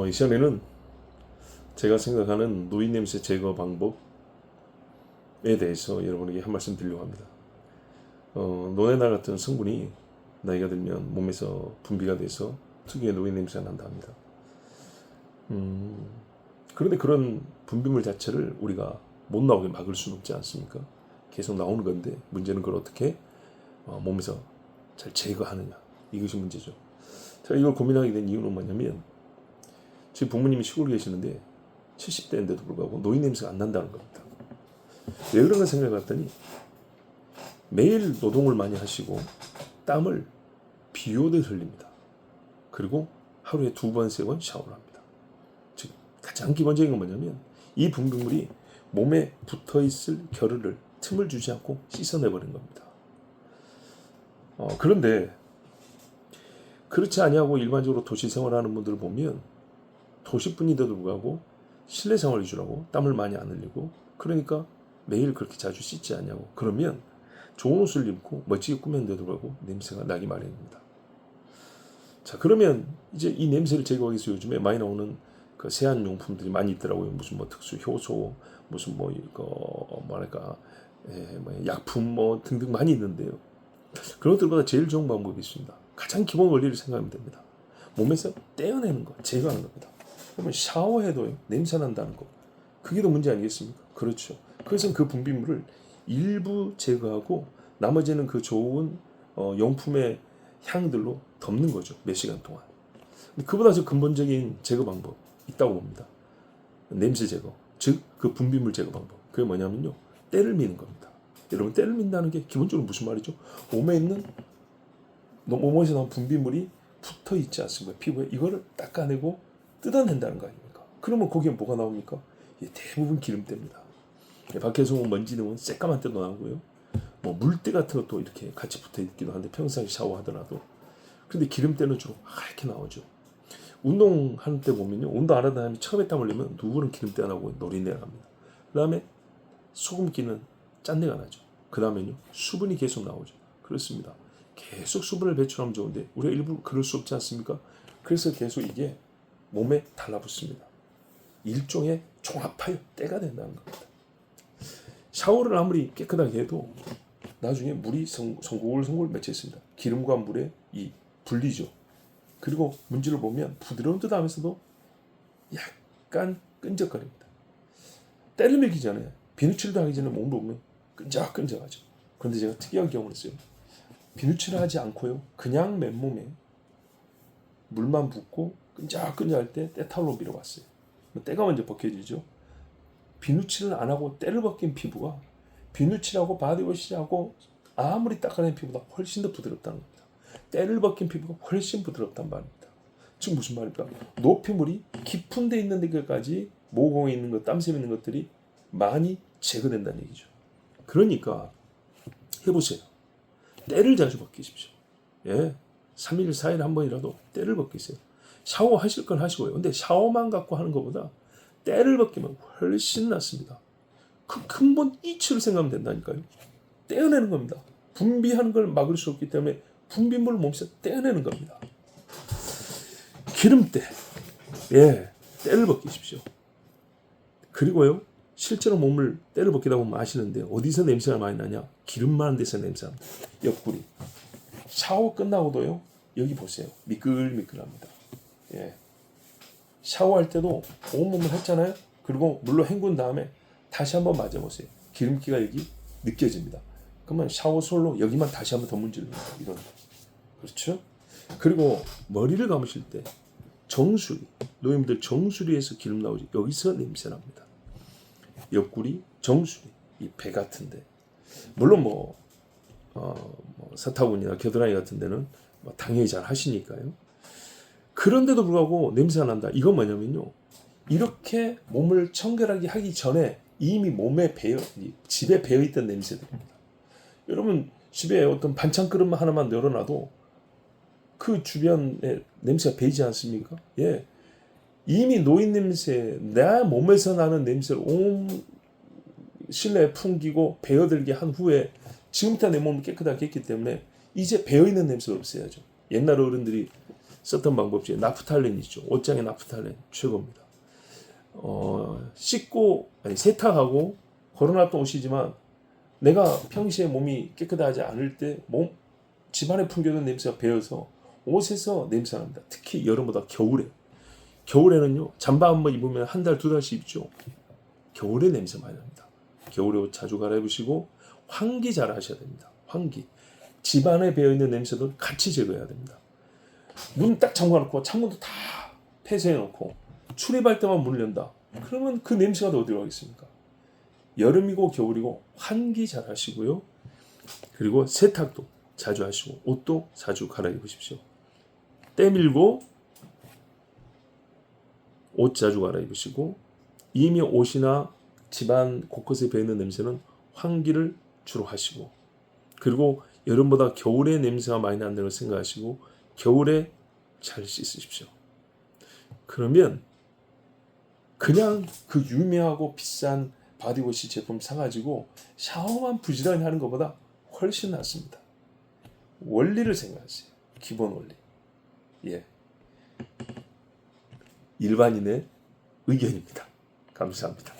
이 시간에는 제가 생각하는 노인 냄새 제거 방법에 대해서 여러분에게 한 말씀 드리려고 합니다. 노네나 같은 성분이 나이가 들면 몸에서 분비가 돼서 특유의 노인 냄새가 난다 합니다. 그런데 그런 분비물 자체를 우리가 못 나오게 막을 수는 없지 않습니까? 계속 나오는 건데 문제는 그걸 어떻게 몸에서 잘 제거하느냐, 이것이 문제죠. 제가 이걸 고민하게 된 이유는 뭐냐면, 제 부모님이 시골에 계시는데 70대인데도 불구하고 노인 냄새가 안 난다는 겁니다. 왜 그런가 생각해 봤더니, 매일 노동을 많이 하시고 땀을 비 오듯 흘립니다. 그리고 하루에 2번, 3번 샤워를 합니다. 즉 가장 기본적인 건 뭐냐면, 이 분비물이 몸에 붙어있을 겨를을, 틈을 주지 않고 씻어내버린 겁니다. 그런데 그렇지 아니하고 일반적으로 도시 생활하는 분들을 보면, 도시분인데도 불구하고 실내 생활 위주라고 땀을 많이 안 흘리고, 그러니까 매일 그렇게 자주 씻지 않냐고. 그러면 좋은 옷을 입고 멋지게 꾸몄는데도 불구하고 냄새가 나기 마련입니다. 자, 그러면 이제 이 냄새를 제거하기 위해서 요즘에 많이 나오는 그 세안 용품들이 많이 있더라고요. 무슨 뭐 특수 효소, 무슨 뭐 이거 뭐랄까, 뭐 약품 뭐 등등 많이 있는데요. 그런 것들보다 제일 좋은 방법이 있습니다. 가장 기본 원리를 생각하면 됩니다. 몸에서 떼어내는 거, 제거하는 겁니다. 그러면 샤워해도요, 냄새 난다는 거, 그게 더 문제 아니겠습니까? 그렇죠. 그래서 그 분비물을 일부 제거하고 나머지는 그 좋은 용품의 향들로 덮는 거죠. 몇 시간 동안. 그보다 더 근본적인 제거 방법 있다고 봅니다. 냄새 제거, 즉 그 분비물 제거 방법. 그게 뭐냐면요, 때를 미는 겁니다. 여러분, 때를 민다는 게 기본적으로 무슨 말이죠? 몸에서 나온 분비물이 붙어 있지 않습니까? 피부에. 이거를 닦아내고 뜯어낸다는 거 아닙니까? 그러면 거기에 뭐가 나옵니까? 대부분 기름때입니다. 밖에서 온 먼지 넣으면 새까만 때도 나오고요. 뭐 물때 같은 것도 이렇게 같이 붙어 있기도 한데, 평상시 샤워하더라도. 근데 기름때는 주로 하얗게 나오죠. 운동하는 때 보면요, 운동 안 하다 보면 처음에 땀 흘리면 누구는 기름때가 나고 노린내가 납니다. 그 다음에 소금기는 짠내가 나죠. 그 다음에는요, 수분이 계속 나오죠. 그렇습니다. 계속 수분을 배출하면 좋은데 우리가 일부 그럴 수 없지 않습니까? 그래서 계속 이게 몸에 달라붙습니다. 일종의 종합하여 때가 된다는 겁니다. 샤워를 아무리 깨끗하게 해도 나중에 물이 송골송골 맺혀 있습니다. 기름과 물의 이 분리죠. 그리고 문질러 보면 부드러운 듯 하면서도 약간 끈적거립니다. 때를 밀기 전에, 비누칠도 하기 전에 몸을 보면 끈적끈적하죠. 그런데 제가 특이한 경험을 했어요. 비누칠을 하지 않고요, 그냥 맨몸에 물만 붓고 끈적끈적할 때 때타올로 밀어봤어요. 때가 먼저 벗겨지죠. 비누칠을 안 하고 때를 벗긴 피부가 비누칠하고 바디워시하고 아무리 닦아낸 피부보다 훨씬 더 부드럽다는 겁니다. 때를 벗긴 피부가 훨씬 부드럽단 말입니다. 즉 무슨 말일까? 노폐물이 깊은 데 있는 데까지, 모공에 있는 것, 땀샘 있는 것들이 많이 제거된다는 얘기죠. 그러니까 해보세요. 때를 자주 벗기십시오. 3일, 4일 한 번이라도 때를 벗기세요. 샤워하실 건 하시고요. 근데 샤워만 갖고 하는 것보다 때를 벗기면 훨씬 낫습니다. 그 근본 이치를 생각하면 된다니까요. 떼어내는 겁니다. 분비하는 걸 막을 수 없기 때문에 분비물을 몸에서 떼어내는 겁니다. 기름때, 때를 벗기십시오. 그리고요, 실제로 몸을 때를 벗기다 보면 아시는데, 어디서 냄새가 많이 나냐? 기름 많은 데서 냄새가 납니다. 옆구리. 샤워 끝나고도요, 여기 보세요. 미끌미끌합니다. 샤워할 때도 온몸을 했잖아요. 그리고 물로 헹군 다음에 다시 한번 맞아보세요. 기름기가 여기 느껴집니다. 그러면 샤워솔로 여기만 다시 한번 더 문질러요. 이런 거. 그렇죠? 그리고 머리를 감으실 때 정수리, 노인들 정수리에서 기름 나오죠. 여기서 냄새 납니다. 옆구리, 정수리, 이 배 같은데, 물론 사타구니나 겨드랑이 같은 데는 당연히 잘 하시니까요. 그런데도 불구하고 냄새가 난다. 이건 뭐냐면요, 이렇게 몸을 청결하게 하기 전에 이미 몸에 집에 배어있던 냄새들입니다. 여러분, 집에 어떤 반찬 그릇 하나만 열어놔도 그 주변에 냄새가 배이지 않습니까? 이미 노인 냄새, 내 몸에서 나는 냄새를 온 실내에 풍기고 배어들게 한 후에, 지금부터 내 몸을 깨끗하게 했기 때문에 이제 배어있는 냄새를 없애야죠. 옛날 어른들이 썼던 방법 중에 나프탈렌 있죠. 옷장에 나프탈렌 최고입니다. 씻고 세탁하고 코로나도 오시지만 내가 평시에 몸이 깨끗하지 않을 때 집안에 풍겨던 냄새가 배어서 옷에서 냄새가 납니다. 특히 여름보다 겨울에는요 잠바 한번 입으면 한 달, 두 달씩 입죠. 겨울에 냄새 많이 납니다. 겨울에 옷 자주 갈아입으시고 환기 잘 하셔야 됩니다. 환기. 집안에 배어있는 냄새도 같이 제거해야 됩니다. 문 딱 잠궈놓고 창문도 다 폐쇄해놓고 출입할 때만 문을 연다. 그러면 그 냄새가 다 어디로 가겠습니까? 여름이고 겨울이고 환기 잘 하시고요. 그리고 세탁도 자주 하시고 옷도 자주 갈아입으십시오. 때 밀고 옷 자주 갈아입으시고 이미 옷이나 집안 곳곳에 배이는 냄새는 환기를 주로 하시고 그리고 여름보다 겨울에 냄새가 많이 난다고 생각하시고 겨울에 잘 씻으십시오. 그러면 그냥 그 유명하고 비싼 바디워시 제품 사가지고 샤워만 부지런히 하는 것보다 훨씬 낫습니다. 원리를 생각하세요. 기본 원리. 예. 일반인의 의견입니다. 감사합니다.